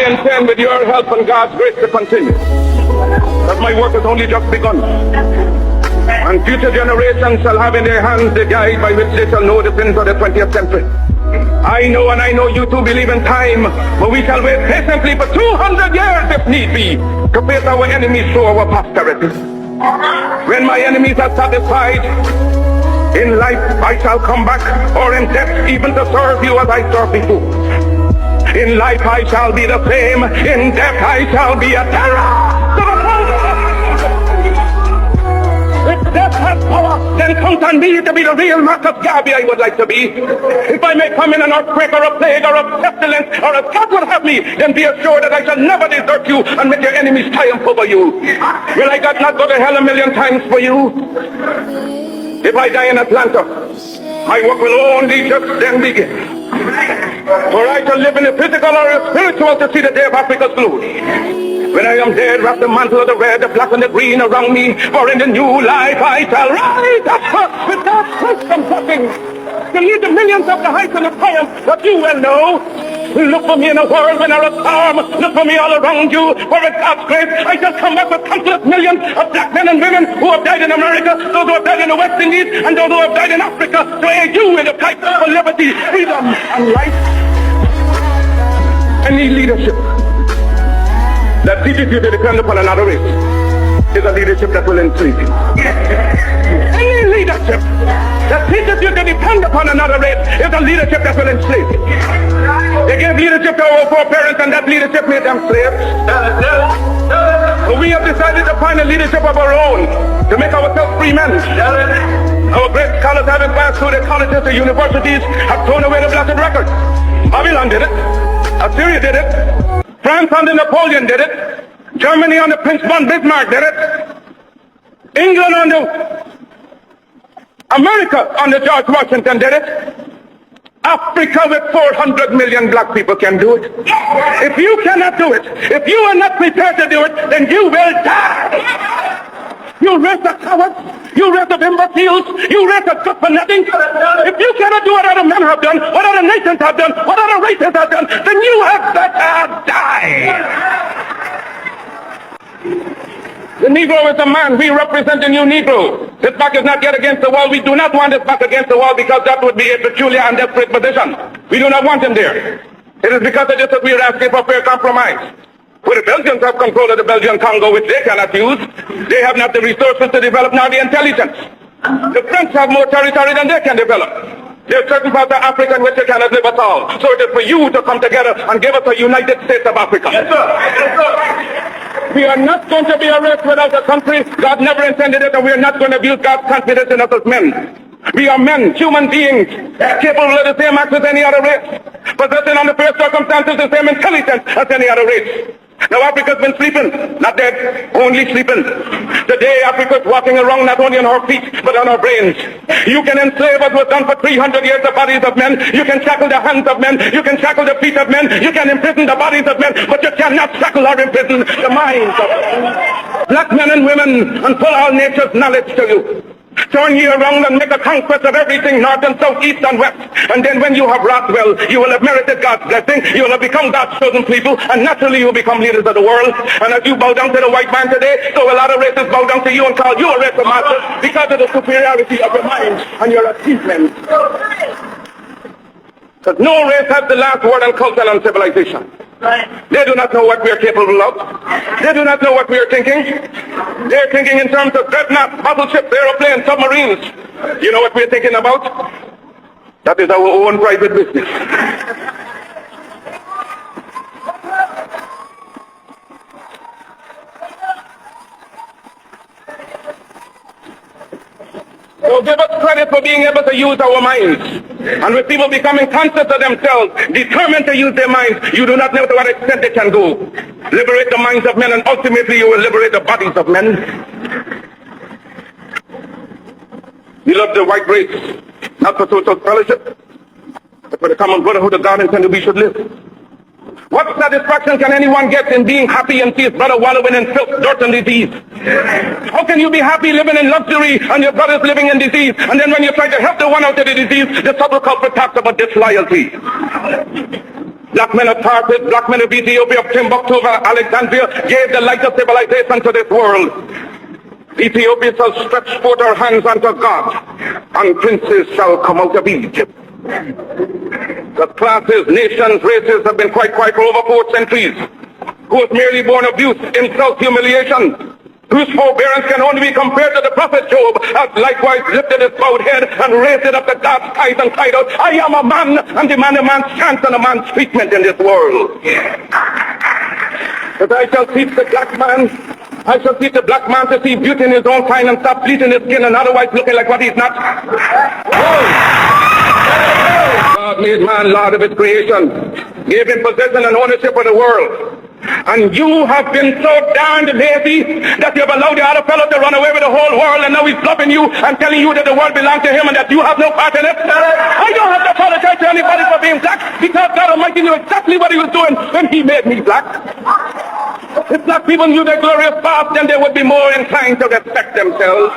intend with your help and God's grace to continue. But my work has only just begun. And future generations shall have in their hands the guide by which they shall know the sins of the 20th century. I know, and I know you too believe in time, but we shall wait patiently for 200 years if need be to face our enemies through our posterity. When my enemies are satisfied, in life I shall come back, or in death even to serve you as I serve before. In life I shall be the same, in death I shall be a terror to the world. If death has power, then count on me to be the real Marcus Garvey I would like to be. If I may come in an earthquake or a plague or a pestilence or as God would have me, then be assured that I shall never desert you and make your enemies triumph over you. Will I God not go to hell a million times for you? If I die in Atlanta, my work will only just then begin. For I shall live in the physical or the spiritual to see the day of Africa's glory. When I am dead, wrap the mantle of the red, the black, and the green around me. For in the new life I shall rise up with God's wisdom blessing to lead the millions of the heights and the triumph that you well know. Look for me in a world when there is storm. Look for me all around you. For in God's grace I shall come back with countless millions of black men and women who have died in America, those who have died in the West Indies, and those who have died in Africa, to aid you in the fight for liberty, freedom, and life. Any leadership that teaches you to depend upon another race is a leadership that will enslave you. Any leadership that teaches you to depend upon another race is a leadership that will enslave you. They gave leadership to our foreparents, and that leadership made them slaves. But we have decided to find a leadership of our own to make ourselves free men. Our great scholars have advanced through the colleges, the universities, have thrown away the blessed record. Babylon did it. Assyria did it. France under Napoleon did it. Germany under Prince von Bismarck did it. England under America under George Washington did it. Africa with 400 million black people can do it. If you cannot do it, if you are not prepared to do it, then you will die. You race of cowards, you race of imbeciles, you race of good for nothing. If you cannot do what other men have done, what other nations have done, what other races have done, then you have better die. The Negro is a man. We represent the new Negro. His back is not yet against the wall. We do not want his back against the wall because that would be a peculiar and desperate position. We do not want him there. It is because of this that we are asking for fair compromise. For the Belgians have control of the Belgian Congo, which they cannot use. They have not the resources to develop, nor the intelligence. The French have more territory than they can develop. There are certain parts of Africa in which they cannot live at all. So it is for you to come together and give us a United States of Africa. Yes, sir. Yes, sir. We are not going to be a race without a country. God never intended it, and we are not going to abuse God's confidence in us as men. We are men, human beings, capable of the same acts as any other race, possessing under fair circumstances the same intelligence as any other race. Now Africa's been sleeping, not dead, only sleeping. Today Africa's walking around not only on her feet, but on her brains. You can enslave as was done for 300 years the bodies of men. You can shackle the hands of men. You can shackle the feet of men. You can imprison the bodies of men, but you cannot shackle or imprison the minds of men. Black men and women, and pull all nature's knowledge to you. Turn ye around and make a conquest of everything, north and south, east and west. And then when you have wrought well, you will have merited God's blessing. You will have become God's chosen people, and naturally you will become leaders of the world. And as you bow down to the white man today, so a lot of races bow down to you and call you a race of masters because of the superiority of your mind and your achievements. Because no race has the last word on culture and civilization. They do not know what we are capable of. They do not know what we are thinking. They are thinking in terms of dreadnoughts, battleships, aeroplanes, submarines. You know what we are thinking about? That is our own private business. So give us credit for being able to use our minds. And with people becoming conscious of themselves, determined to use their minds, you do not know to what extent they can go. Liberate the minds of men, and ultimately you will liberate the bodies of men. We love the white race, not for social fellowship, but for the common brotherhood of God intended we should live. What satisfaction can anyone get in being happy and see his brother wallowing in filth, dirt, and disease? How can you be happy living in luxury and your brother's living in disease? And then when you try to help the one out of the disease, the subtle culprit talks about disloyalty. Black men of Tarsus, black men of Ethiopia, of Timbuktu, of Alexandria, gave the light of civilization to this world. Ethiopia shall stretch forth her hands unto God, and princes shall come out of Egypt. The classes, nations, races have been quite for over 4 centuries, who has merely borne abuse, insult, humiliation, whose forbearance can only be compared to the prophet Job, has likewise lifted his bowed head and raised it up to God's skies and cried out, I am a man, and demand a man's chance and a man's treatment in this world. But I shall teach the black man, I shall teach the black man to see beauty in his own kind and stop bleaching his skin and otherwise looking like what he's not. God made man Lord of his creation, gave him possession and ownership of the world. And you have been so darned lazy that you have allowed the other fellow to run away with the whole world, and now he's bluffing you and telling you that the world belongs to him and that you have no part in it. I don't have to apologize to anybody for being black, because God Almighty knew exactly what he was doing when he made me black. If black people knew their glorious past, then they would be more inclined to respect themselves.